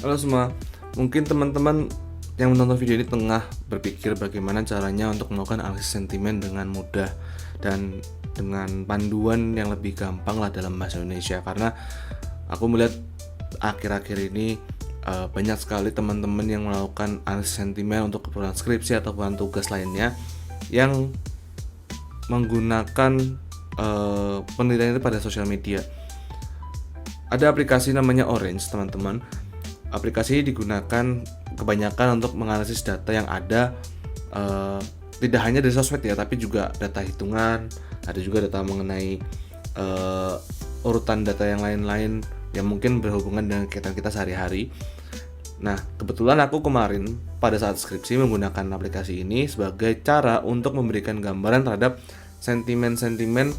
Halo semua, mungkin teman-teman yang menonton video ini tengah berpikir bagaimana caranya untuk melakukan analisis sentimen dengan mudah dan dengan panduan yang lebih gampang lah dalam bahasa Indonesia. Karena aku melihat akhir-akhir ini banyak sekali teman-teman yang melakukan analisis sentimen untuk keperluan skripsi atau keperluan tugas lainnya yang menggunakan penelitian itu pada sosial media. Ada aplikasi namanya Orange, teman-teman. Aplikasi ini digunakan kebanyakan untuk menganalisis data yang ada, tidak hanya dari sosmed ya, tapi juga data hitungan, ada juga data mengenai urutan data yang lain-lain yang mungkin berhubungan dengan kegiatan kita sehari-hari. Nah, kebetulan aku kemarin pada saat skripsi menggunakan aplikasi ini sebagai cara untuk memberikan gambaran terhadap sentimen-sentimen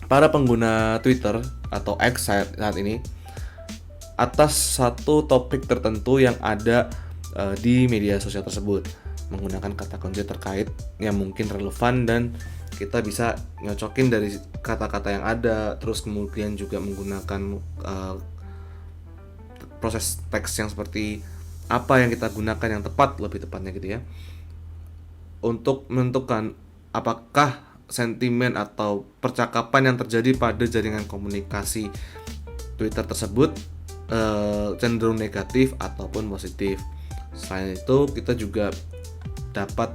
para pengguna Twitter atau X saat ini atas satu topik tertentu yang ada di media sosial tersebut, menggunakan kata kunci terkait yang mungkin relevan dan kita bisa nyocokin dari kata-kata yang ada, terus kemudian juga menggunakan proses teks yang seperti apa yang kita gunakan yang tepat, lebih tepatnya gitu ya, untuk menentukan apakah sentimen atau percakapan yang terjadi pada jaringan komunikasi Twitter tersebut cenderung negatif ataupun positif. Selain itu, kita juga dapat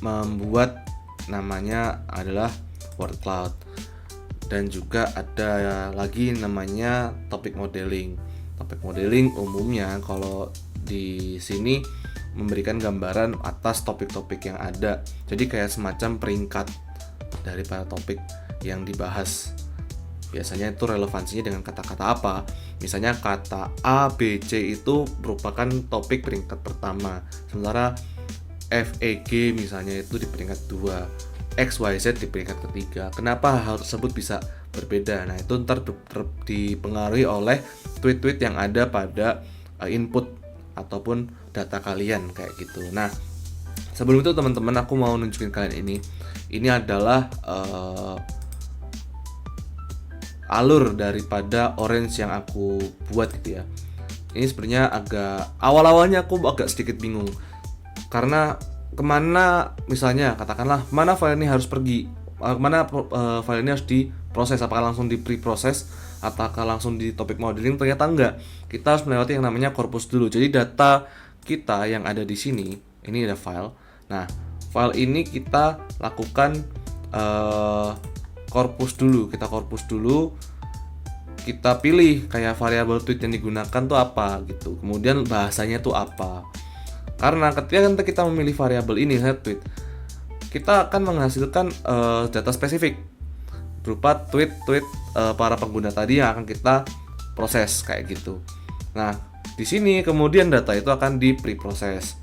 membuat namanya adalah word cloud, dan juga ada lagi namanya topic modeling. Topic modeling umumnya kalau di sini memberikan gambaran atas topik-topik yang ada. Jadi kayak semacam peringkat daripada topik yang dibahas. Biasanya itu relevansinya dengan kata-kata apa. Misalnya kata A, B, C itu merupakan topik peringkat pertama, sementara F, E, G misalnya itu di peringkat 2, X, Y, Z di peringkat ketiga. Kenapa hal tersebut bisa berbeda? Nah, itu ntar dipengaruhi oleh tweet-tweet yang ada pada input ataupun data kalian kayak gitu. Nah, sebelum itu teman-teman, aku mau nunjukin kalian ini. Ini adalah alur daripada Orange yang aku buat gitu ya. Ini sebenarnya awal-awalnya aku agak sedikit bingung karena kemana, misalnya katakanlah mana file ini harus pergi, kemana file ini harus diproses, apakah langsung di pre-proses ataukah langsung di topic modeling. Ternyata enggak, kita harus melewati yang namanya corpus dulu. Jadi data kita yang ada di sini, ini ada file. Nah, file ini kita lakukan corpus dulu, kita pilih kayak variabel tweet yang digunakan tuh apa gitu, kemudian bahasanya tuh apa. Karena ketika kita memilih variabel ini, tweet, kita akan menghasilkan data spesifik berupa tweet para pengguna tadi yang akan kita proses kayak gitu. Nah, di sini kemudian data itu akan di pre-proses.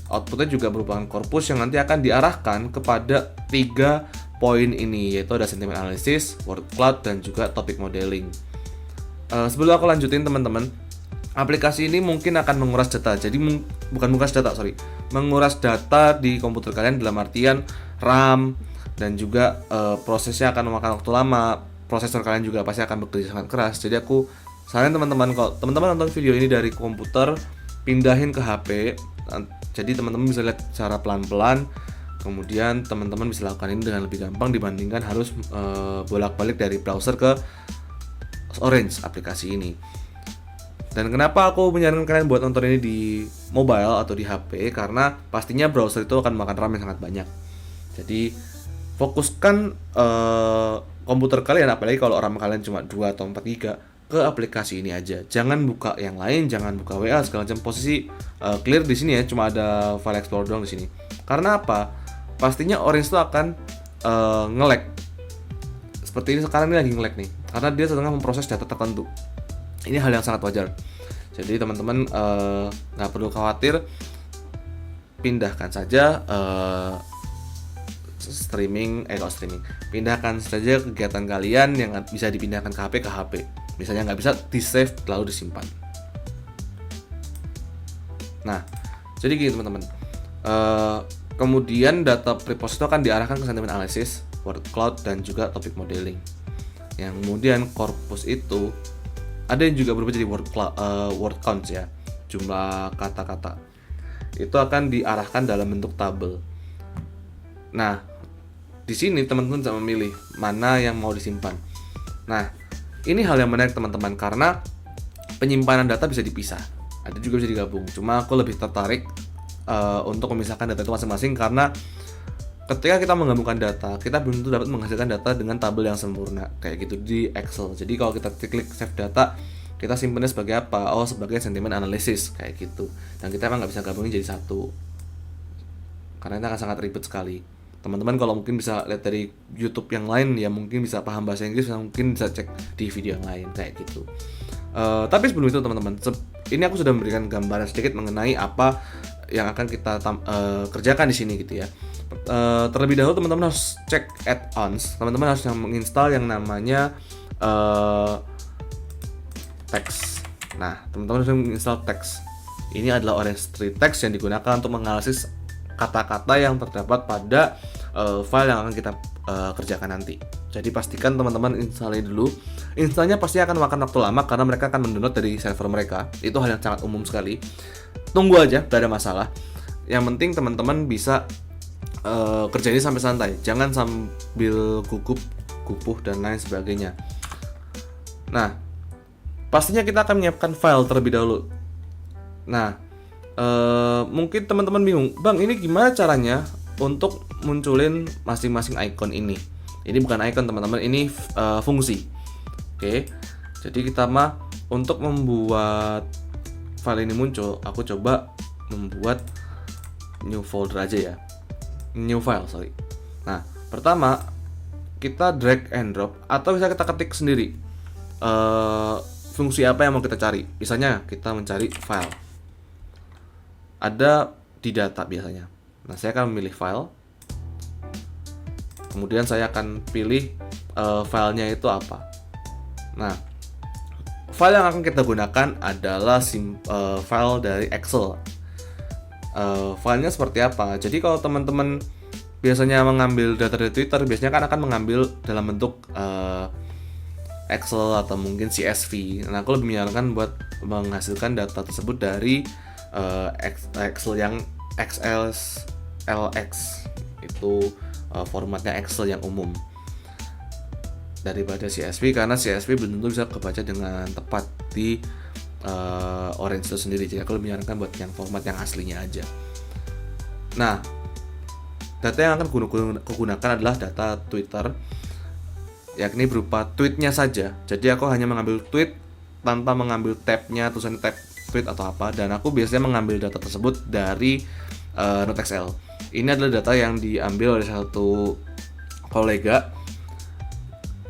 Outputnya juga merupakan korpus yang nanti akan diarahkan kepada 3 poin ini, yaitu ada sentiment analysis, word cloud, dan juga topic modeling. Sebelum aku lanjutin teman-teman, aplikasi ini mungkin akan menguras data. Jadi menguras data di komputer kalian dalam artian RAM, dan juga prosesnya akan memakan waktu lama. Prosesor kalian juga pasti akan bekerja sangat keras. Jadi aku saranin teman-teman, kalau teman-teman nonton video ini dari komputer, pindahin ke HP. Jadi teman-teman bisa lihat secara pelan-pelan. Kemudian teman-teman bisa lakukan ini dengan lebih gampang dibandingkan harus bolak-balik dari browser ke Orange aplikasi ini. Dan kenapa aku menyarankan kalian buat nonton ini di mobile atau di HP? Karena pastinya browser itu akan makan RAM yang sangat banyak. Jadi fokuskan komputer kalian, apalagi kalau RAM kalian cuma 2 atau 4 GB, ke aplikasi ini aja. Jangan buka yang lain, jangan buka WA segala macam. Posisi clear di sini ya, cuma ada file explorer doang di sini. Karena apa? Pastinya Orange itu akan nge-lag. Seperti ini sekarang, ini lagi nge-lag nih, karena dia sedang memproses data tertentu. Ini hal yang sangat wajar. Jadi teman-teman nggak perlu khawatir. Pindahkan saja pindahkan saja kegiatan kalian yang bisa dipindahkan ke HP. Misalnya nggak bisa, di-save lalu disimpan. Nah, jadi gini teman-teman. Kemudian data preprocess itu akan diarahkan ke sentiment analysis, word cloud, dan juga topic modeling. Yang kemudian corpus itu Ada yang juga berubah jadi word counts ya, jumlah kata-kata. Itu akan diarahkan dalam bentuk tabel. Nah, di sini teman-teman bisa memilih mana yang mau disimpan. Nah, ini hal yang menarik teman-teman, karena penyimpanan data bisa dipisah, ada juga bisa digabung. Cuma aku lebih tertarik untuk memisahkan data itu masing-masing, karena ketika kita menggabungkan data, kita belum tentu dapat menghasilkan data dengan tabel yang sempurna kayak gitu di Excel. Jadi kalau kita klik save data, kita simpannya sebagai apa? Oh, sebagai sentiment analysis kayak gitu. Dan kita emang nggak bisa gabungin jadi satu, karena itu akan sangat ribet sekali. Teman-teman kalau mungkin bisa lihat dari YouTube yang lain ya, mungkin bisa paham bahasa Inggris, mungkin bisa cek di video yang lain kayak gitu. Tapi sebelum itu teman-teman, ini aku sudah memberikan gambaran sedikit mengenai apa yang akan kita kerjakan di sini gitu ya. Terlebih dahulu teman-teman harus cek add-ons. Teman-teman harus menginstal yang namanya text. Nah, teman-teman harus menginstal text. Ini adalah Orange Tree Text yang digunakan untuk menganalisis kata-kata yang terdapat pada file yang akan kita kerjakan nanti. Jadi pastikan teman-teman installnya dulu. Installnya pasti akan makan waktu lama karena mereka akan mendownload dari server mereka. Itu hal yang sangat umum sekali. Tunggu aja, tidak ada masalah. Yang penting teman-teman bisa kerja ini sampai santai. Jangan sambil gugup, kupuh dan lain sebagainya. Nah, pastinya kita akan menyiapkan file terlebih dahulu. Nah, mungkin teman-teman bingung, Bang, ini gimana caranya untuk munculin masing-masing icon ini? Ini bukan icon teman-teman, ini fungsi. Oke, jadi kita untuk membuat file ini muncul, aku coba membuat new folder aja ya, new file, sorry. Nah, pertama kita drag and drop atau bisa kita ketik sendiri fungsi apa yang mau kita cari. Misalnya kita mencari file, ada di data biasanya. Nah, saya akan memilih file. Kemudian saya akan pilih filenya itu apa. Nah, file yang akan kita gunakan adalah file dari Excel. Filenya seperti apa? Jadi kalau teman-teman biasanya mengambil data dari Twitter, biasanya kan akan mengambil dalam bentuk Excel atau mungkin CSV. Nah, aku lebih menyarankan buat menghasilkan data tersebut dari Excel yang XLX, itu formatnya Excel yang umum, daripada CSV, karena CSV belum tentu bisa kebaca dengan tepat di Orange itu sendiri. Jadi aku lebih menyarankan buat yang format yang aslinya aja. Nah, data yang akan kugunakan adalah data Twitter, yakni berupa tweetnya saja. Jadi aku hanya mengambil tweet tanpa mengambil tabnya, tulisan tab tweet atau apa, dan aku biasanya mengambil data tersebut dari Node.xl. Ini adalah data yang diambil oleh satu kolega.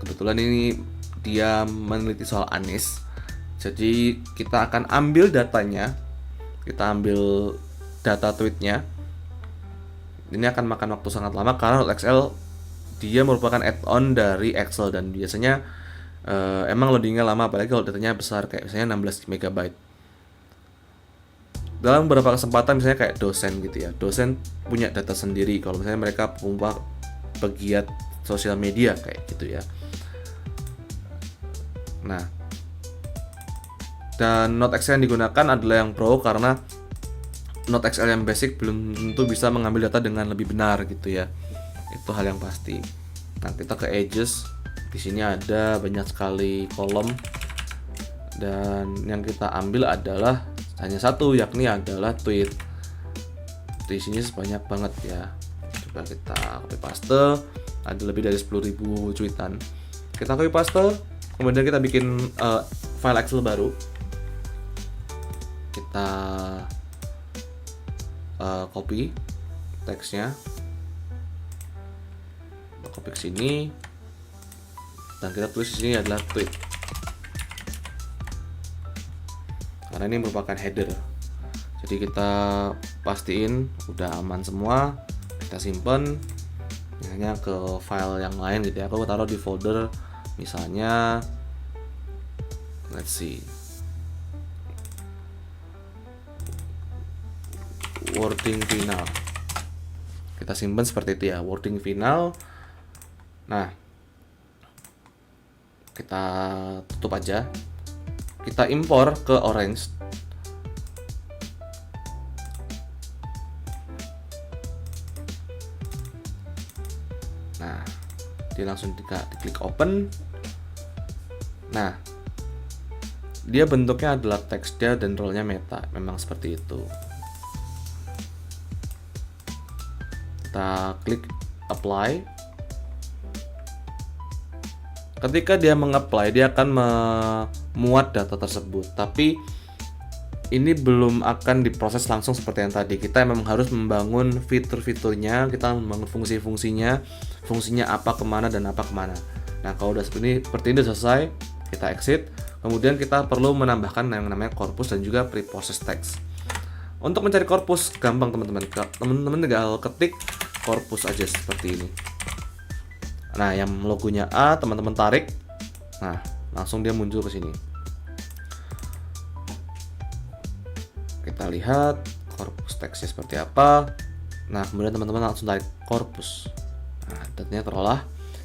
Kebetulan ini dia meneliti soal Anies. Jadi kita akan ambil datanya, kita ambil data tweetnya. Ini akan makan waktu sangat lama karena Node.xl dia merupakan add-on dari Excel, dan biasanya emang loadingnya lama, apalagi kalau datanya besar kayak misalnya 16 MB. Dalam beberapa kesempatan misalnya kayak dosen gitu ya, dosen punya data sendiri kalau misalnya mereka pegiat sosial media kayak gitu ya. Nah, dan Node.xl yang digunakan adalah yang Pro, karena Node.xl yang basic belum tentu bisa mengambil data dengan lebih benar gitu ya. Itu hal yang pasti. Nah, kita ke edges. Di sini ada banyak sekali kolom, dan yang kita ambil adalah hanya satu, yakni adalah tweet. Di sini sebanyak banget ya. Coba kita copy paste, ada lebih dari 10.000 tweetan. Kita copy paste, kemudian kita bikin file Excel baru. Kita copy teksnya, kita copy ke sini, dan kita tulis di sini adalah tweet, karena ini merupakan header. Jadi kita pastiin udah aman semua, kita simpen misalnya ke file yang lain gitu ya. Aku taruh di folder misalnya, let's see, wording final. Kita simpen seperti itu ya, wording final. Nah, kita tutup aja. kita impor ke Orange. Nah, dia langsung diklik open. Nah, dia bentuknya adalah teks dia dan role-nya meta, memang seperti itu. Kita klik apply. Ketika dia mengapply, dia akan memuat data tersebut, tapi ini belum akan diproses langsung seperti yang tadi. Kita memang harus membangun fitur-fiturnya, kita membangun fungsi-fungsinya, fungsinya apa kemana dan apa kemana. Nah, kalau udah seperti ini selesai, kita exit. Kemudian kita perlu menambahkan yang namanya corpus dan juga preprocess text. Untuk mencari corpus gampang teman-teman. Teman-teman tinggal ketik corpus aja seperti ini. Nah, yang logonya A teman-teman tarik. Nah, langsung dia muncul ke sini. Kita lihat corpus teksnya seperti apa. Nah, kemudian teman-teman langsung tarik corpus. Nah, datanya terolah.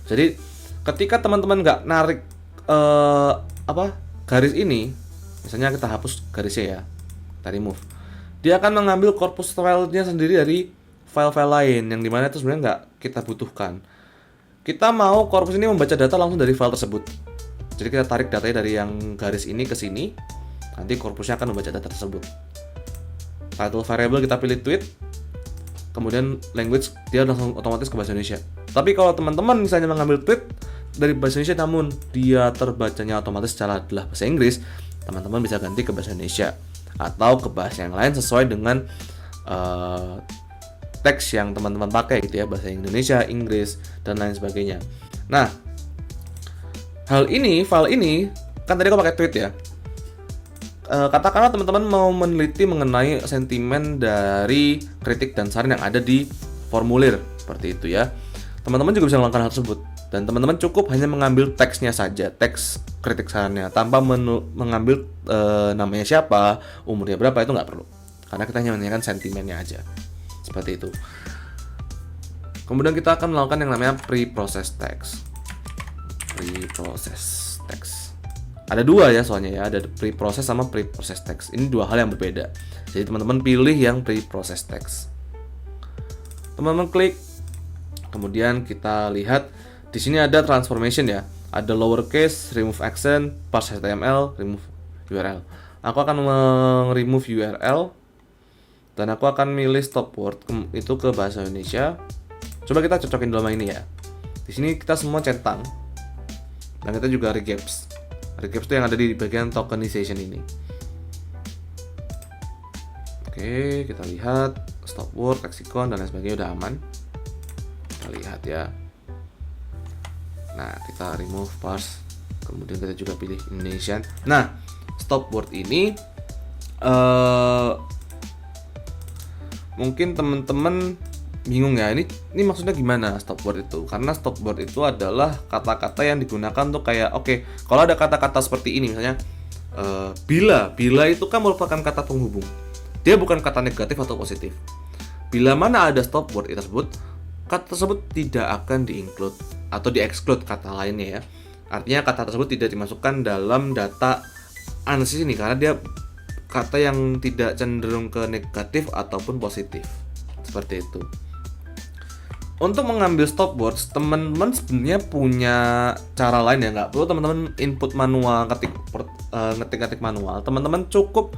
Jadi, ketika teman-teman nggak narik garis ini, misalnya kita hapus garisnya ya, kita remove. Dia akan mengambil corpus filenya sendiri dari file-file lain yang dimana itu sebenarnya nggak kita butuhkan. Kita mau corpus ini membaca data langsung dari file tersebut. Jadi kita tarik datanya dari yang garis ini ke sini. Nanti corpusnya akan membaca data tersebut. Title variable kita pilih tweet. Kemudian language dia langsung otomatis ke bahasa Indonesia. Tapi kalau teman-teman misalnya mengambil tweet dari bahasa Indonesia namun dia terbacanya otomatis secara adalah bahasa Inggris, teman-teman bisa ganti ke bahasa Indonesia atau ke bahasa yang lain sesuai dengan teks yang teman-teman pakai gitu ya, bahasa Indonesia, Inggris, dan lain sebagainya. Nah, file ini, kan tadi aku pakai tweet ya. Katakanlah teman-teman mau meneliti mengenai sentimen dari kritik dan saran yang ada di formulir, seperti itu ya. Teman-teman juga bisa melakukan hal tersebut. Dan teman-teman cukup hanya mengambil teksnya saja, teks kritik sarannya, tanpa mengambil namanya siapa, umurnya berapa, itu nggak perlu. Karena kita hanya menanyakan sentimennya aja. Seperti itu. Kemudian kita akan melakukan yang namanya preprocess text. Preprocess text. Ada dua ya soalnya ya, ada preprocess sama preprocess text. Ini dua hal yang berbeda. Jadi teman-teman pilih yang preprocess text. Teman-teman klik. Kemudian kita lihat di sini ada transformation ya. Ada lowercase, remove accent, parse HTML, remove URL. Aku akan remove URL. Dan aku akan milih stop word itu ke bahasa Indonesia. Coba kita cocokin dulu sama ini ya. Di sini kita semua centang. Dan kita juga regaps. Regaps itu yang ada di bagian tokenization ini. Oke, kita lihat stop word, lexicon dan lain sebagainya udah aman. Kita lihat ya. Nah, kita remove parse. Kemudian kita juga pilih Indonesian. Nah, stop word ini mungkin teman-teman bingung ya, ini maksudnya gimana stop word itu? Karena stop word itu adalah kata-kata yang digunakan untuk kayak kalau ada kata-kata seperti ini misalnya bila itu kan merupakan kata penghubung. Dia bukan kata negatif atau positif. Bila mana ada stop word tersebut, kata tersebut tidak akan di-include atau di-exclude kata lainnya ya. Artinya kata tersebut tidak dimasukkan dalam data analisis ini karena dia kata yang tidak cenderung ke negatif ataupun positif. Seperti itu. Untuk mengambil stop words, teman-teman sebenarnya punya cara lain ya, nggak perlu teman-teman input manual, ngetik manual. Teman-teman cukup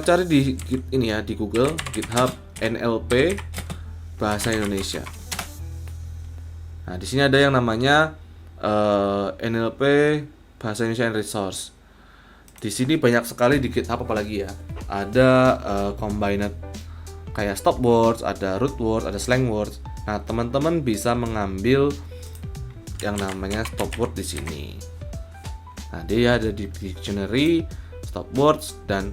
cari di ini ya, di Google GitHub NLP bahasa Indonesia. Nah, di sini ada yang namanya NLP bahasa Indonesia and Resource. Di sini banyak sekali di GitHub apalagi ya. Ada combined kayak stop words, ada root words, ada slang words. Nah, teman-teman bisa mengambil yang namanya stop word di sini. Nah, dia ada di dictionary, stop words, dan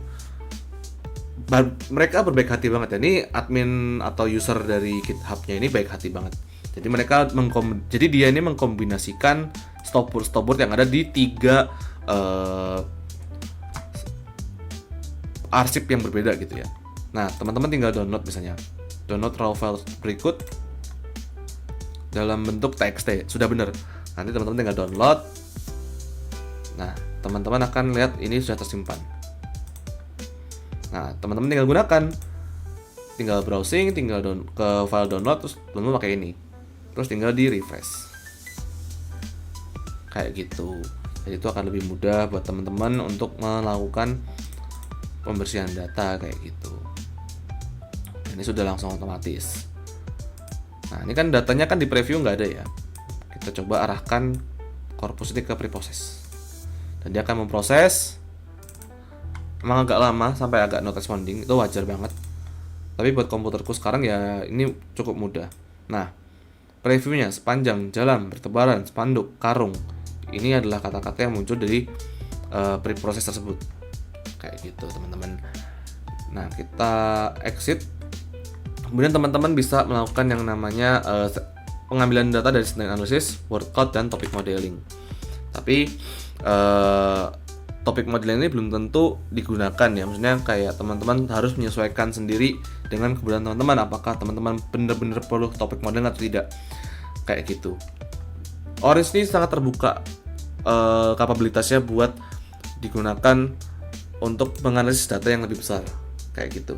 mereka berbaik hati banget ya. Ini admin atau user dari GitHub-nya ini baik hati banget. Jadi mereka dia ini mengkombinasikan stop word yang ada di 3 arsip yang berbeda gitu ya. Nah, teman-teman tinggal download misalnya. Download raw file berikut dalam bentuk TXT. Sudah benar. Nanti teman-teman tinggal download. Nah, teman-teman akan lihat ini sudah tersimpan. Nah, teman-teman tinggal gunakan, tinggal browsing, tinggal ke file download, terus teman-teman pakai ini, terus tinggal di refresh kayak gitu. Jadi itu akan lebih mudah buat teman-teman untuk melakukan pembersihan data kayak gitu. Ini sudah langsung otomatis. Nah, ini kan datanya kan di preview nggak ada ya. Kita coba arahkan korpus ini ke preprocess, dan dia akan memproses. Emang agak lama sampai agak not responding, itu wajar banget. Tapi buat komputerku sekarang ya ini cukup mudah. Nah, previewnya sepanjang, jalan, bertebaran, spanduk, karung. Ini adalah kata-kata yang muncul dari preprocess tersebut. Kayak gitu, teman-teman. Nah, kita exit. Kemudian teman-teman bisa melakukan yang namanya pengambilan data dari sentiment analysis, word cloud, dan topic modeling. Tapi topic modeling ini belum tentu digunakan ya. Maksudnya kayak teman-teman harus menyesuaikan sendiri dengan kebutuhan teman-teman. Apakah teman-teman benar-benar perlu topic modeling atau tidak. Kayak gitu. Orange ini sangat terbuka kapabilitasnya buat digunakan untuk menganalisis data yang lebih besar. Kayak gitu.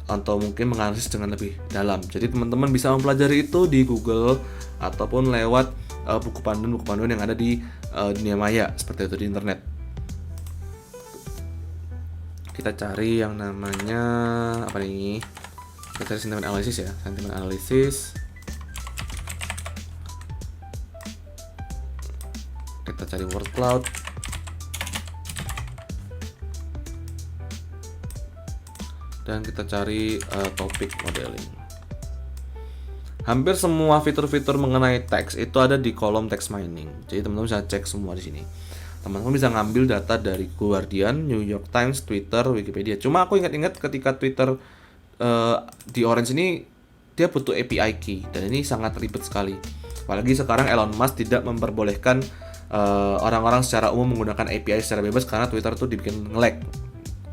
Atau mungkin menganalisis dengan lebih dalam. Jadi teman-teman bisa mempelajari itu di Google ataupun lewat buku panduan yang ada di dunia maya seperti itu di internet. Kita cari yang namanya apa nih? Kita cari sentiment analysis ya, sentiment analysis. Kita cari word cloud. Dan kita cari topic modeling. Hampir semua fitur-fitur mengenai teks itu ada di kolom text mining. Jadi teman-teman bisa cek semua di sini. Teman-teman bisa ngambil data dari Guardian, New York Times, Twitter, Wikipedia. Cuma aku ingat-ingat ketika Twitter di Orange ini dia butuh API key, dan ini sangat ribet sekali. Apalagi sekarang Elon Musk tidak memperbolehkan orang-orang secara umum menggunakan API secara bebas karena Twitter tuh dibikin nge-lag.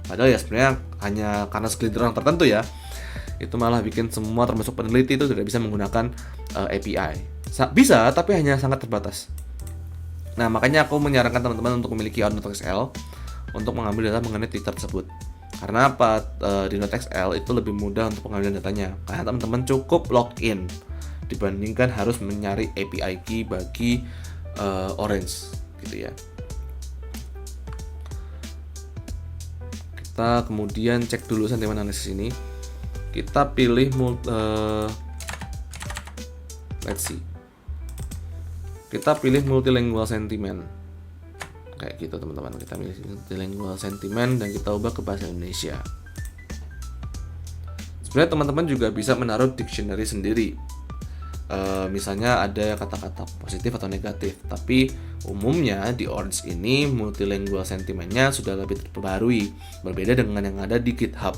Padahal ya sebenarnya hanya karena segelintir orang tertentu ya. Itu malah bikin semua termasuk peneliti itu tidak bisa menggunakan API. Bisa, tapi hanya sangat terbatas. Nah, makanya aku menyarankan teman-teman untuk memiliki Node.xl untuk mengambil data mengenai Twitter tersebut. Karena apa? Di Node.xl itu lebih mudah untuk pengambilan datanya. Karena teman-teman cukup login dibandingkan harus mencari API key bagi Orange gitu ya. Kita kemudian cek dulu sentiment analysis ini. Kita pilih let's see. Kita pilih multilingual sentiment. Kayak gitu teman-teman. Kita pilih multilingual sentiment dan kita ubah ke bahasa Indonesia. Sebenarnya teman-teman juga bisa menaruh dictionary sendiri. Misalnya ada kata-kata positif atau negatif, tapi umumnya di Orange ini multilingual sentimentnya sudah lebih terperbarui, berbeda dengan yang ada di GitHub.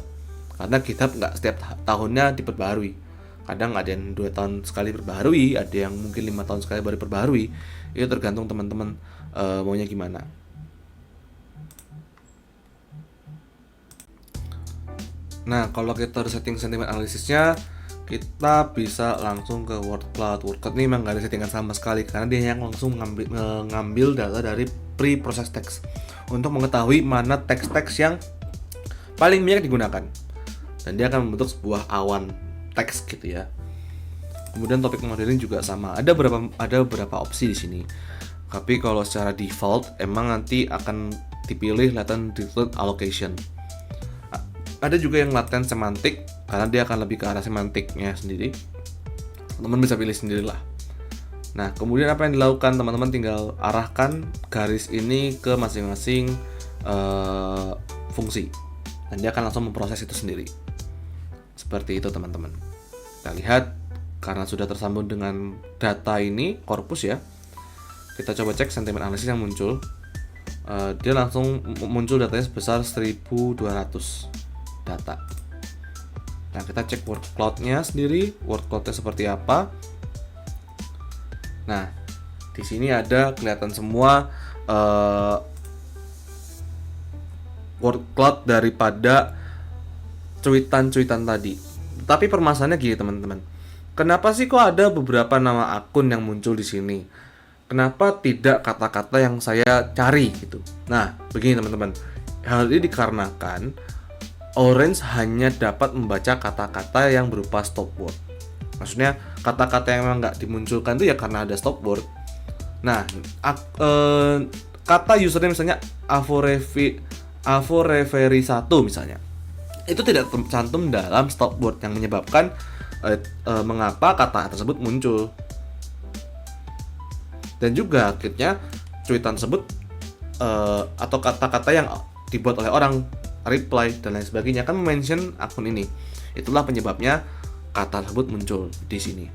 Karena GitHub nggak setiap tahunnya diperbarui, kadang ada yang 2 tahun sekali diperbarui, ada yang mungkin 5 tahun sekali baru diperbarui. Itu tergantung teman-teman maunya gimana. Nah, kalau kita udah setting sentiment analisisnya, kita bisa langsung ke word cloud. Word cloud ini memang nggak ada settingan sama sekali karena dia yang langsung mengambil data dari pre-process text untuk mengetahui mana teks-teks yang paling banyak digunakan, dan dia akan membentuk sebuah awan teks gitu ya. Kemudian topic modeling juga sama. Ada beberapa opsi di sini. Tapi kalau secara default emang nanti akan dipilih latent declared allocation. Ada juga yang latent semantik karena dia akan lebih ke arah semantiknya sendiri. Teman-teman bisa pilih sendirilah. Nah, kemudian apa yang dilakukan? Teman-teman tinggal arahkan garis ini ke masing-masing fungsi, dan dia akan langsung memproses itu sendiri. Seperti itu teman-teman. Kita lihat karena sudah tersambung dengan data ini, korpus ya. Kita coba cek sentiment analysis yang muncul. Dia langsung muncul datanya sebesar 1200 data. Nah, kita cek word cloud-nya sendiri, word cloud-nya seperti apa. Nah, di sini ada kelihatan semua word cloud daripada cuitan-cuitan tadi. Tapi permasalahannya gini teman-teman. Kenapa sih kok ada beberapa nama akun yang muncul di sini? kenapa tidak kata-kata yang saya cari gitu. Nah, begini teman-teman. Hal ini dikarenakan Orange hanya dapat membaca kata-kata yang berupa stop word. Maksudnya kata-kata yang memang nggak dimunculkan itu ya karena ada stop word. Nah, kata username misalnya Avoreveri1 misalnya, itu tidak tercantum dalam stop word yang menyebabkan mengapa kata tersebut muncul. Dan juga akhirnya cuitan tersebut atau kata-kata yang dibuat oleh orang, reply dan lain sebagainya kan mention akun ini. Itulah penyebabnya kata tersebut muncul di sini.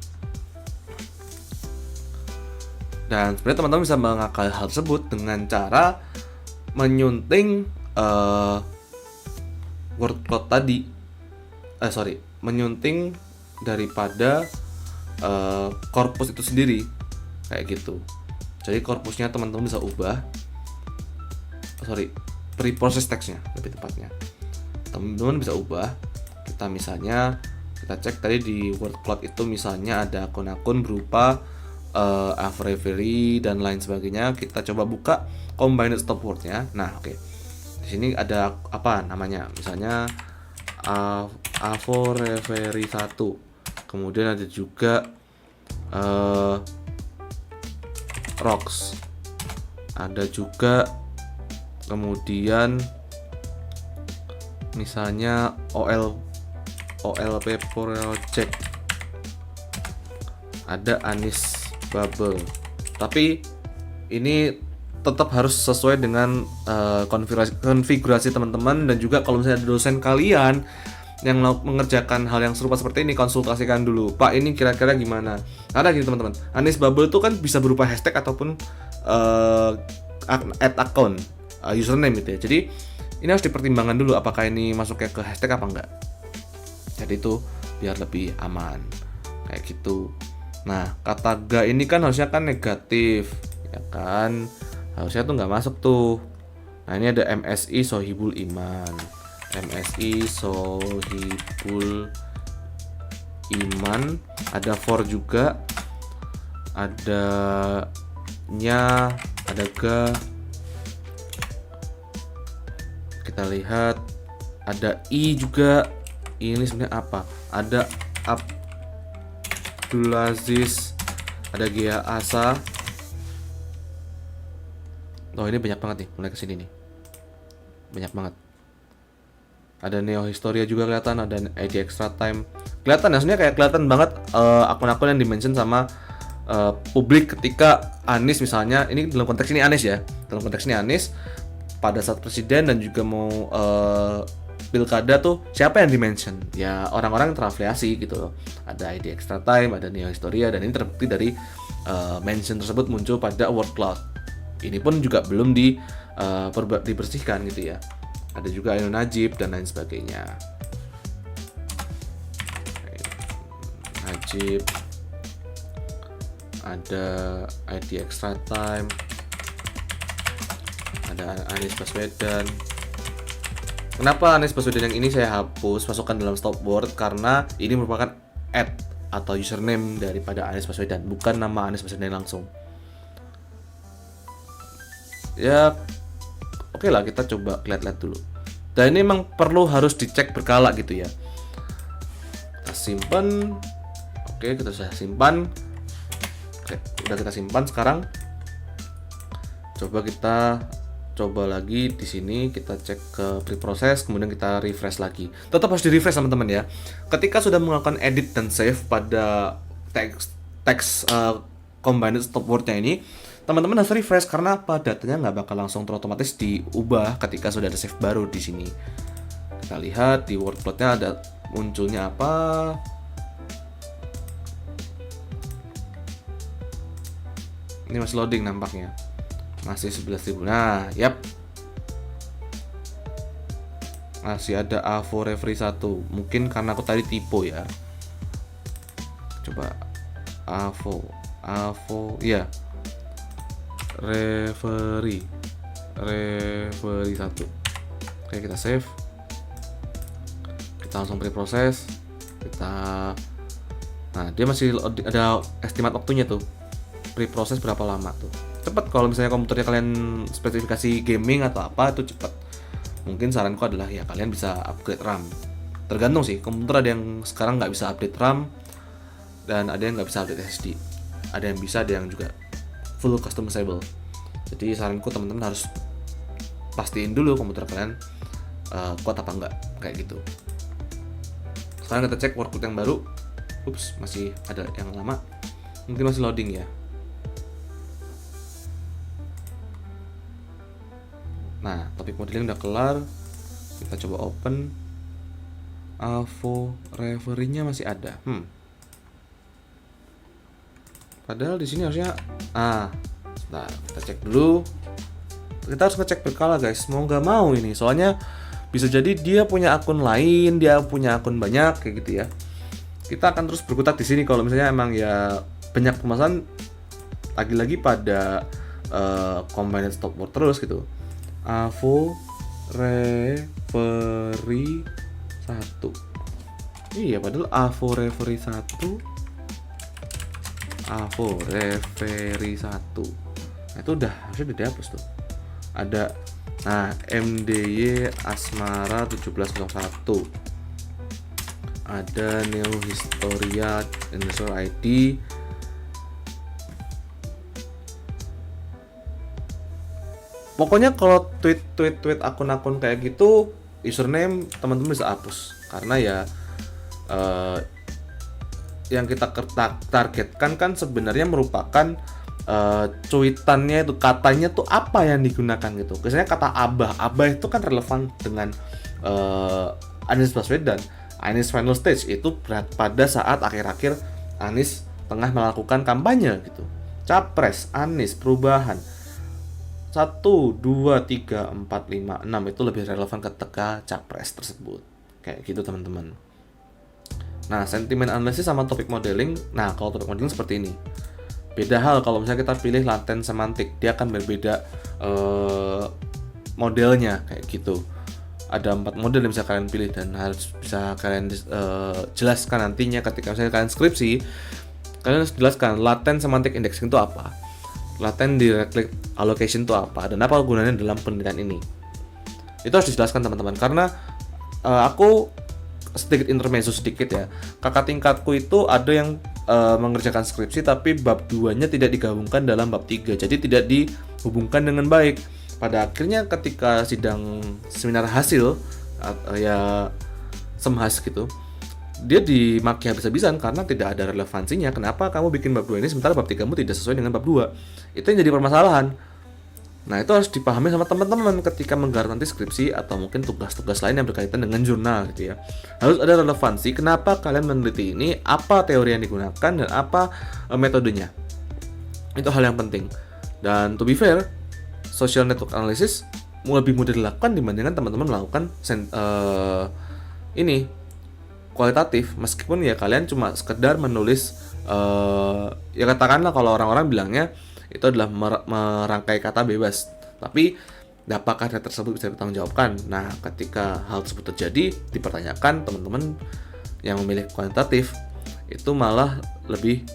Dan sebenarnya teman-teman bisa mengakali hal tersebut dengan cara menyunting word cloud tadi. Menyunting daripada korpus itu sendiri kayak gitu. Jadi korpusnya teman-teman bisa ubah. Preprocess text-nya lebih tepatnya. Teman-teman bisa ubah. Kita misalnya kita cek tadi di word cloud itu misalnya ada akun-akun berupa Avoreveri dan lain sebagainya. Kita coba buka combined stop word-nya. Nah, oke. Di sini ada apa namanya? Misalnya Avoreveri1. Kemudian ada juga rocks. Ada juga kemudian misalnya OLP project. Ada Anis Bubble. Tapi ini tetap harus sesuai dengan konfigurasi teman-teman, dan juga kalau misalnya dosen kalian yang mengerjakan hal yang serupa seperti ini, konsultasikan dulu, Pak ini kira-kira gimana. Ada gitu teman-teman, Anis Bubble itu kan bisa berupa hashtag ataupun add account username gitu ya. Jadi ini harus dipertimbangkan dulu apakah ini masuknya ke hashtag apa enggak. Jadi itu biar lebih aman kayak gitu. Nah, kata ga ini kan harusnya kan negatif, ya kan? Harusnya tuh nggak masuk tuh. Nah, ini ada MSI Sohibul Iman. MSI Sohibul Iman. Ada for juga. Ada nya, ada ga. Kita lihat ada i juga. Ini sebenarnya apa? Ada Abdulaziz, ada Gia Asa. Oh, ini banyak banget nih, mulai kesini nih. Banyak banget. Ada Neo Historia juga kelihatan, ada ID Extra Time. Kelihatan ya, sebenarnya kayak kelihatan banget akun-akun yang dimention sama publik ketika Anies misalnya, ini dalam konteks ini Anies ya. Dalam konteks ini Anies pada saat presiden dan juga mau pilkada tuh siapa yang dimention? Ya orang-orang yang terafiliasi gitu loh. Ada ID Extra Time, ada Neo Historia, dan ini terbukti dari mention tersebut muncul pada word cloud. Ini pun juga belum dibersihkan gitu ya. Ada juga Ainun Najib dan lain sebagainya. Najib, ada ID Extra Time, ada Anies Baswedan. Kenapa Anies Baswedan yang ini saya hapus masukkan dalam stop word? Karena ini merupakan ad atau username daripada Anies Baswedan, bukan nama Anies Baswedan langsung. Ya, oke lah, kita coba lihat-lihat dulu. Dan ini memang perlu harus dicek berkala gitu ya. Kita simpan. Oke, kita sudah simpan. Oke, udah kita simpan sekarang. Coba lagi di sini, kita cek ke preprocess, kemudian kita refresh lagi. Tetap harus di refresh teman-teman ya. Ketika sudah melakukan edit dan save pada teks combined stop word-nya ini, teman-teman harus refresh karena apa? Datanya nggak bakal langsung otomatis diubah ketika sudah ada save baru di sini. Kita lihat di word cloud-nya ada munculnya apa. Ini masih loading nampaknya. Masih 11.000. Nah, yap. Masih ada Avoreveri1. Mungkin karena aku tadi tipe ya. Coba ya. Reverie 1. Oke, kita save. Kita langsung preprocess. Nah, dia masih ada estimate waktunya tuh. preproses berapa lama tuh. Cepet kalau misalnya komputernya kalian spesifikasi gaming atau apa itu cepet. Mungkin saranku adalah ya kalian bisa upgrade RAM. Tergantung sih, komputer ada yang sekarang nggak bisa update RAM dan ada yang nggak bisa update SSD. Ada yang bisa, ada yang juga full customizable. Jadi saranku teman-teman harus pastiin dulu komputer kalian kuat apa enggak, kayak gitu. Sekarang kita cek workload yang baru. Ups, masih ada yang lama. Mungkin masih loading ya. Nah, topik modeling udah kelar. Kita coba open. Avo referee-nya masih ada. Padahal di sini harusnya nah, kita cek dulu. Kita harus ngecek berkala guys. Mau nggak mau ini. Soalnya bisa jadi dia punya akun lain, dia punya akun banyak kayak gitu ya. Kita akan terus berkutat di sini kalau misalnya emang ya banyak permasalahan lagi-lagi pada combined stopword terus gitu. Avo referee 1. Iya, padahal Avo referee 1. Avo referee 1. Nah, itu harusnya udah dihapus tuh. Ada MDY Asmara 1701. Ada Neo Historia underscore ID. Pokoknya kalau tweet akun-akun kayak gitu, username teman-teman bisa hapus karena ya yang kita targetkan kan sebenarnya merupakan cuitannya itu, katanya tuh apa yang digunakan gitu. Biasanya kata abah itu kan relevan dengan Anies Baswedan. Anies final stage itu pada saat akhir-akhir Anies tengah melakukan kampanye gitu. Capres, Anies, perubahan 1, 2, 3, 4, 5, 6 itu lebih relevan ketika capres tersebut. Kayak gitu teman-teman. Nah, sentimen analisis sama topik modeling. Nah, kalau topik modeling seperti ini. Beda hal kalau misalnya kita pilih latent semantik, dia akan berbeda modelnya kayak gitu. Ada 4 model yang bisa kalian pilih dan harus bisa kalian jelaskan nantinya ketika misalnya kalian skripsi. Kalian harus jelaskan latent semantic indexing itu apa, latent direct allocation itu apa, dan apa gunanya dalam penelitian ini. Itu harus dijelaskan teman-teman, karena aku sedikit intermezzo sedikit ya. Kakak tingkatku itu ada yang mengerjakan skripsi tapi bab 2-nya tidak digabungkan dalam bab 3. Jadi tidak dihubungkan dengan baik. Pada akhirnya ketika sidang seminar hasil ya semhas gitu, dia dimaki habis-habisan karena tidak ada relevansinya. Kenapa kamu bikin bab 2 ini sementara bab 3 kamu tidak sesuai dengan bab 2? Itu yang jadi permasalahan. Nah, itu harus dipahami sama teman-teman ketika menggarap nanti skripsi atau mungkin tugas-tugas lain yang berkaitan dengan jurnal gitu ya. Harus ada relevansi kenapa kalian meneliti ini, apa teori yang digunakan dan apa metodenya. Itu hal yang penting. Dan to be fair, social network analysis lebih mudah dilakukan dibandingkan teman-teman melakukan ini kualitatif, meskipun ya kalian cuma sekedar menulis ya katakanlah kalau orang-orang bilangnya itu adalah merangkai kata bebas, tapi apakah data tersebut bisa dipertanggungjawabkan? Nah, ketika hal tersebut terjadi, dipertanyakan, teman-teman yang memilih kuantitatif itu malah lebih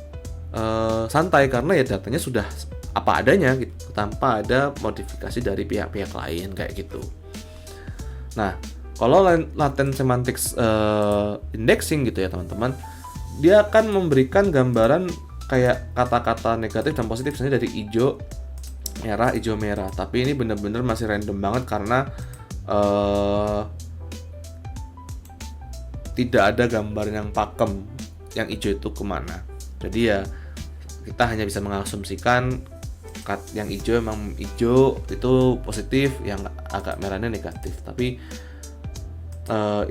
santai karena ya datanya sudah apa adanya gitu, tanpa ada modifikasi dari pihak-pihak lain kayak gitu. Nah, kalau latent semantics indexing gitu ya teman-teman, dia akan memberikan gambaran kayak kata-kata negatif dan positif, misalnya dari hijau merah, tapi ini benar-benar masih random banget karena tidak ada gambar yang pakem yang hijau itu kemana. Jadi ya kita hanya bisa mengasumsikan yang hijau emang hijau itu positif, yang agak merahnya negatif, tapi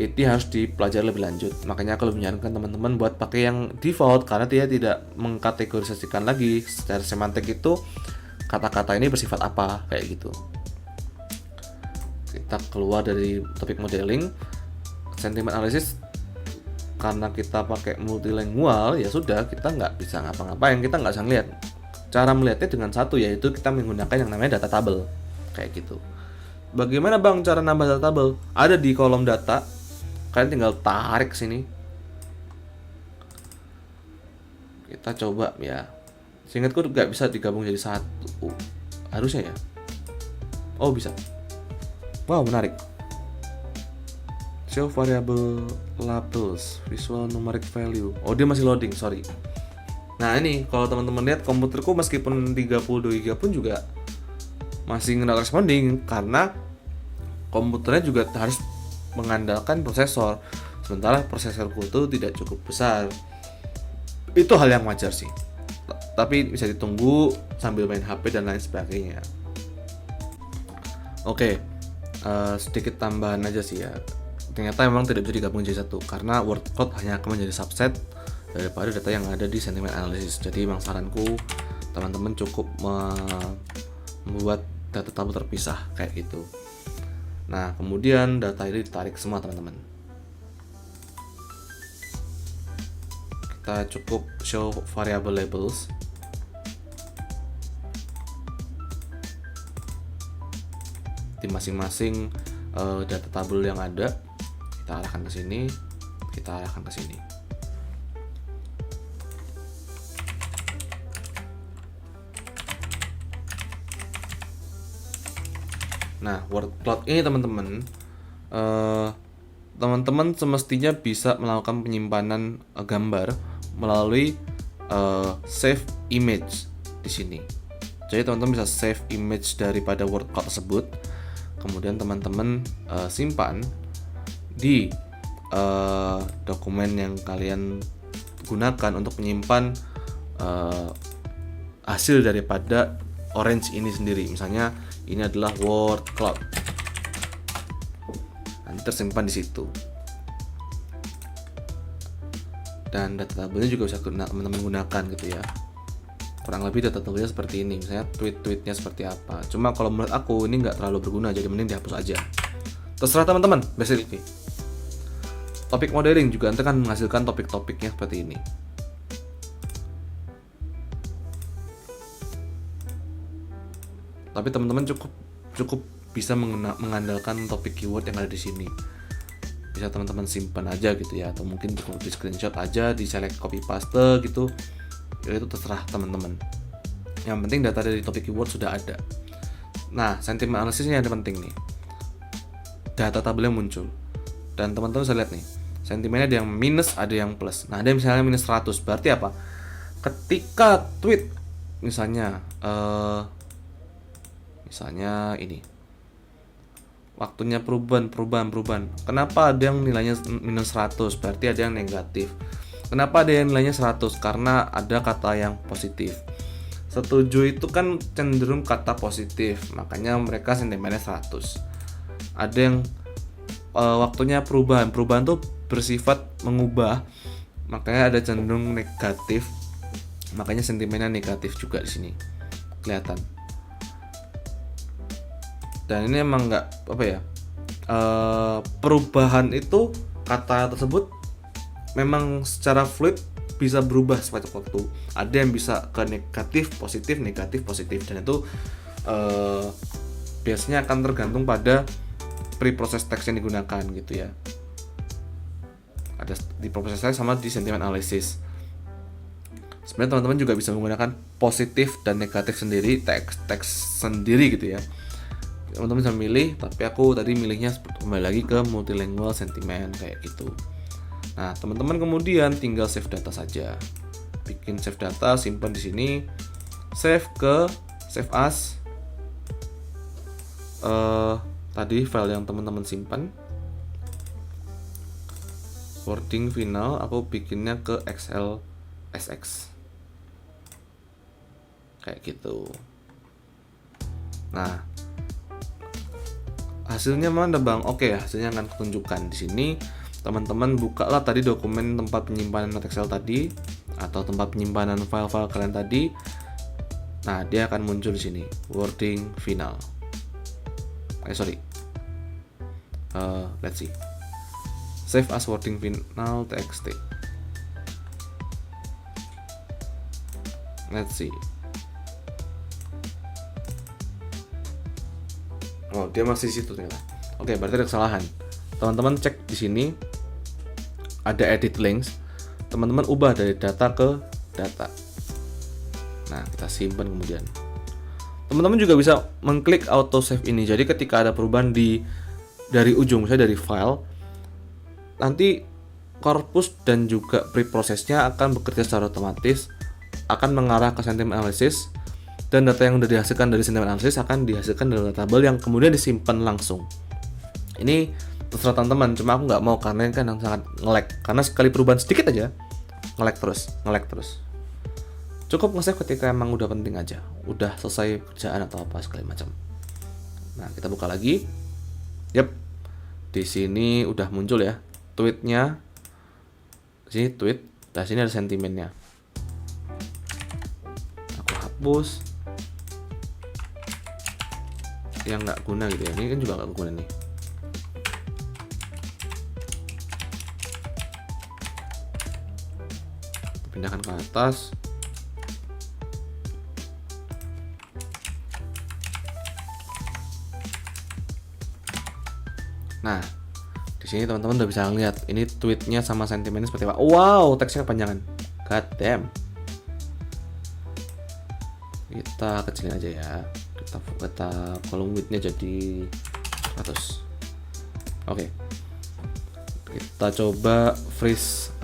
itu harus dipelajari lebih lanjut. Makanya aku lebih menyarankan teman-teman buat pakai yang default karena dia tidak mengkategorisasikan lagi secara semantik itu kata-kata ini bersifat apa kayak gitu. Kita keluar dari topik modeling, sentiment analysis. Karena kita pakai multilingual ya sudah, kita nggak bisa ngapa-ngapain, kita nggak bisa ngeliat. Cara melihatnya dengan satu, yaitu kita menggunakan yang namanya data table kayak gitu. Bagaimana bang cara nambah data table? Ada di kolom data, kalian tinggal tarik sini. Kita coba ya, Seingatku nggak bisa digabung jadi satu. Harusnya ya. Oh bisa. Wow, menarik. Show variable labels, visual numeric value. Oh, dia masih loading, sorry. Nah, ini kalau teman-teman lihat komputerku meskipun 32 GB pun juga masih nggak responding karena komputernya juga harus mengandalkan prosesor. Sementara prosesorku itu tidak cukup besar. Itu hal yang wajar sih. Tapi bisa ditunggu sambil main HP dan lain sebagainya. Oke, sedikit tambahan aja sih ya. Ternyata memang tidak bisa digabung jadi satu karena word cloud hanya akan menjadi subset daripada data yang ada di sentiment analysis. Jadi memang saranku teman-teman cukup membuat data tabel terpisah kayak gitu. Nah, kemudian data ini ditarik semua teman-teman. Kita cukup show variable labels. Di masing-masing data tabel yang ada, kita arahkan ke sini, kita arahkan ke sini. Nah, word cloud ini teman-teman, teman-teman semestinya bisa melakukan penyimpanan gambar melalui save image di sini. Jadi teman-teman bisa save image daripada word cloud tersebut, kemudian teman-teman simpan di dokumen yang kalian gunakan untuk menyimpan hasil daripada orange ini sendiri. Misalnya ini adalah word cloud, nanti tersimpan di situ. Dan data tabelnya juga bisa teman-teman gunakan gitu ya. Kurang lebih data tabelnya seperti ini, misalnya tweet-tweetnya seperti apa. Cuma kalau menurut aku ini nggak terlalu berguna, jadi mending dihapus aja. Terserah teman-teman, basically. Topik modeling juga nanti akan menghasilkan topik-topiknya seperti ini. Tapi teman-teman cukup bisa mengandalkan topik keyword yang ada di sini. Bisa teman-teman simpan aja gitu ya, atau mungkin cukup di screenshot aja, di select copy paste gitu. Ya, itu terserah teman-teman. Yang penting data dari topik keyword sudah ada. Nah, sentiment analysisnya yang penting nih. Data tabelnya muncul. Dan teman-teman bisa lihat nih, sentimennya ada yang minus, ada yang plus. Nah, ada yang misalnya minus 100, berarti apa? Ketika tweet misalnya ini waktunya perubahan. Kenapa ada yang nilainya minus 100? Berarti ada yang negatif. Kenapa ada yang nilainya 100? Karena ada kata yang positif. Setuju itu kan cenderung kata positif, makanya mereka sentimennya 100. Ada yang waktunya perubahan tuh bersifat mengubah, makanya ada cenderung negatif, makanya sentimennya negatif juga di sini kelihatan. Dan ini emang nggak perubahan itu, kata tersebut memang secara fluid bisa berubah sewaktu waktu. Ada yang bisa ke negatif positif, dan itu biasanya akan tergantung pada preprocess text yang digunakan gitu ya. Ada di preprocess text sama di sentiment analysis. Sebenarnya teman-teman juga bisa menggunakan positif dan negatif sendiri, teks sendiri gitu ya. Teman-teman bisa milih, tapi aku tadi milihnya kembali lagi ke multilingual sentiment kayak gitu. Nah, teman-teman kemudian tinggal save data saja. Bikin save data, simpan di sini. Save as tadi file yang teman-teman simpan. Wording final aku bikinnya ke Excel SX. Kayak gitu. Nah, hasilnya mana bang? Oke, hasilnya akan kutunjukkan di sini. Teman-teman bukalah tadi dokumen tempat penyimpanan Excel tadi atau tempat penyimpanan file-file kalian tadi. Nah, dia akan muncul di sini, wording final. Let's see. Save as wording final txt. Let's see. Oh, dia masih di situ ternyata. Oke, berarti ada kesalahan. Teman-teman cek di sini ada edit links. Teman-teman ubah dari data ke data. Nah, kita simpan kemudian. Teman-teman juga bisa mengklik auto save ini. Jadi ketika ada perubahan dari ujung, misalnya dari file, nanti corpus dan juga preprosesnya akan bekerja secara otomatis, akan mengarah ke sentiment analysis, dan data yang sudah dihasilkan dari sentiment analysis akan dihasilkan dalam table yang kemudian disimpan langsung. Ini terserah teman-teman, cuma aku nggak mau karena ini kan yang sangat nge-lag, karena sekali perubahan sedikit aja nge-lag terus. Cukup nge-save ketika emang udah penting aja, udah selesai kerjaan atau apa segala macam. Nah, kita buka lagi. Yap, di sini udah muncul ya tweetnya. Sini tweet, nah sini ada sentimennya. Aku hapus yang nggak guna gitu ya. Ini kan juga nggak guna nih. Pindahkan ke atas. Nah, di sini teman-teman udah bisa lihat ini tweetnya sama sentimennya seperti apa. Wow, teksnya kepanjangan. God damn. Kita kecilin aja ya. Kita column width-nya jadi 100. Oke. Kita coba freeze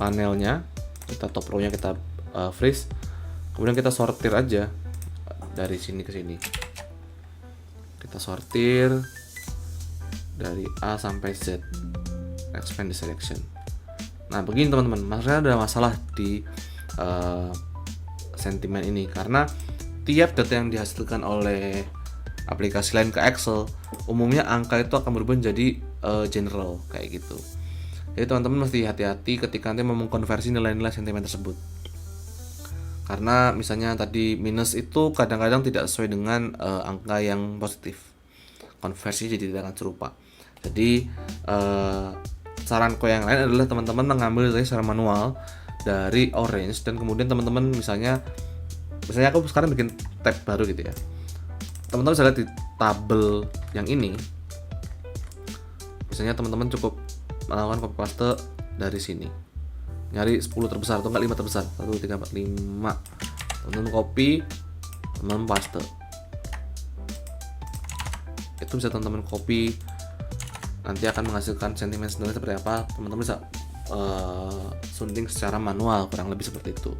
panelnya. Kita top row-nya kita freeze. Kemudian kita sortir aja dari sini ke sini. Kita sortir dari A sampai Z, expand the selection. Nah, begini teman-teman, maksudnya ada masalah di sentimen ini karena tiap data yang dihasilkan oleh aplikasi lain ke Excel, umumnya angka itu akan berubah menjadi general kayak gitu. Jadi teman-teman mesti hati-hati ketika nanti mau mengkonversi nilai-nilai sentimen tersebut. Karena misalnya tadi minus itu kadang-kadang tidak sesuai dengan angka yang positif. Konversi jadi tidak akan serupa. Jadi saranku yang lain adalah teman-teman mengambil dari secara manual dari orange dan kemudian teman-teman misalnya aku sekarang bikin tab baru gitu ya. Teman-teman bisa lihat di tabel yang ini. Misalnya teman-teman cukup melakukan copy paste dari sini. Nyari 10 terbesar atau enggak 5 terbesar. 1 3 4 5. Teman-teman copy, teman-teman paste. Itu bisa teman-teman copy, nanti akan menghasilkan sentimen sendiri seperti apa. Teman-teman bisa sunting secara manual, kurang lebih seperti itu.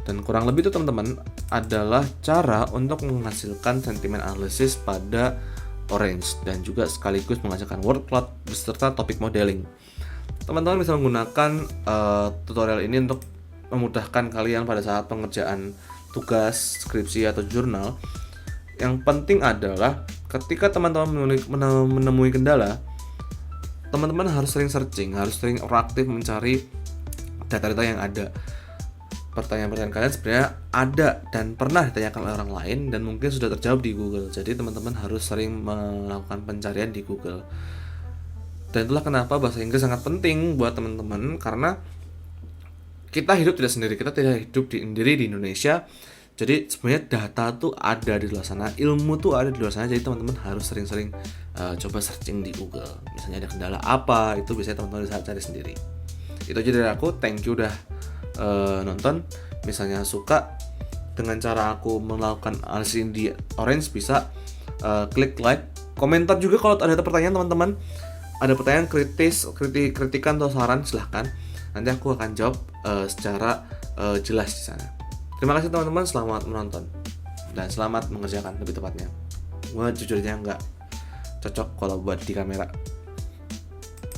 Dan kurang lebih itu teman-teman adalah cara untuk menghasilkan sentimen analisis pada Orange dan juga sekaligus menghasilkan word cloud beserta topik modeling. Teman-teman bisa menggunakan tutorial ini untuk memudahkan kalian pada saat pengerjaan tugas, skripsi atau jurnal. Yang penting adalah ketika teman-teman menemui kendala, teman-teman harus sering searching, harus sering proaktif mencari data-data yang ada. Pertanyaan-pertanyaan kalian sebenarnya ada dan pernah ditanyakan oleh orang lain dan mungkin sudah terjawab di Google. Jadi teman-teman harus sering melakukan pencarian di Google. Dan itulah kenapa bahasa Inggris sangat penting buat teman-teman, karena kita hidup tidak sendiri, kita tidak hidup sendiri di Indonesia. Jadi sebenarnya data tuh ada di luar sana, ilmu tuh ada di luar sana. Jadi teman-teman harus sering-sering coba searching di Google. Misalnya ada kendala apa, itu bisa teman-teman bisa cari sendiri. Itu aja dari aku. Thank you udah nonton. Misalnya suka dengan cara aku melakukan analisis di Orange, bisa klik like, komentar juga kalau ada pertanyaan teman-teman. Ada pertanyaan kritikan atau saran, silahkan. Nanti aku akan jawab secara jelas di sana. Terima kasih teman-teman, selamat menonton dan selamat mengerjakan lebih tepatnya. Gue jujurnya nggak cocok kalau buat di kamera.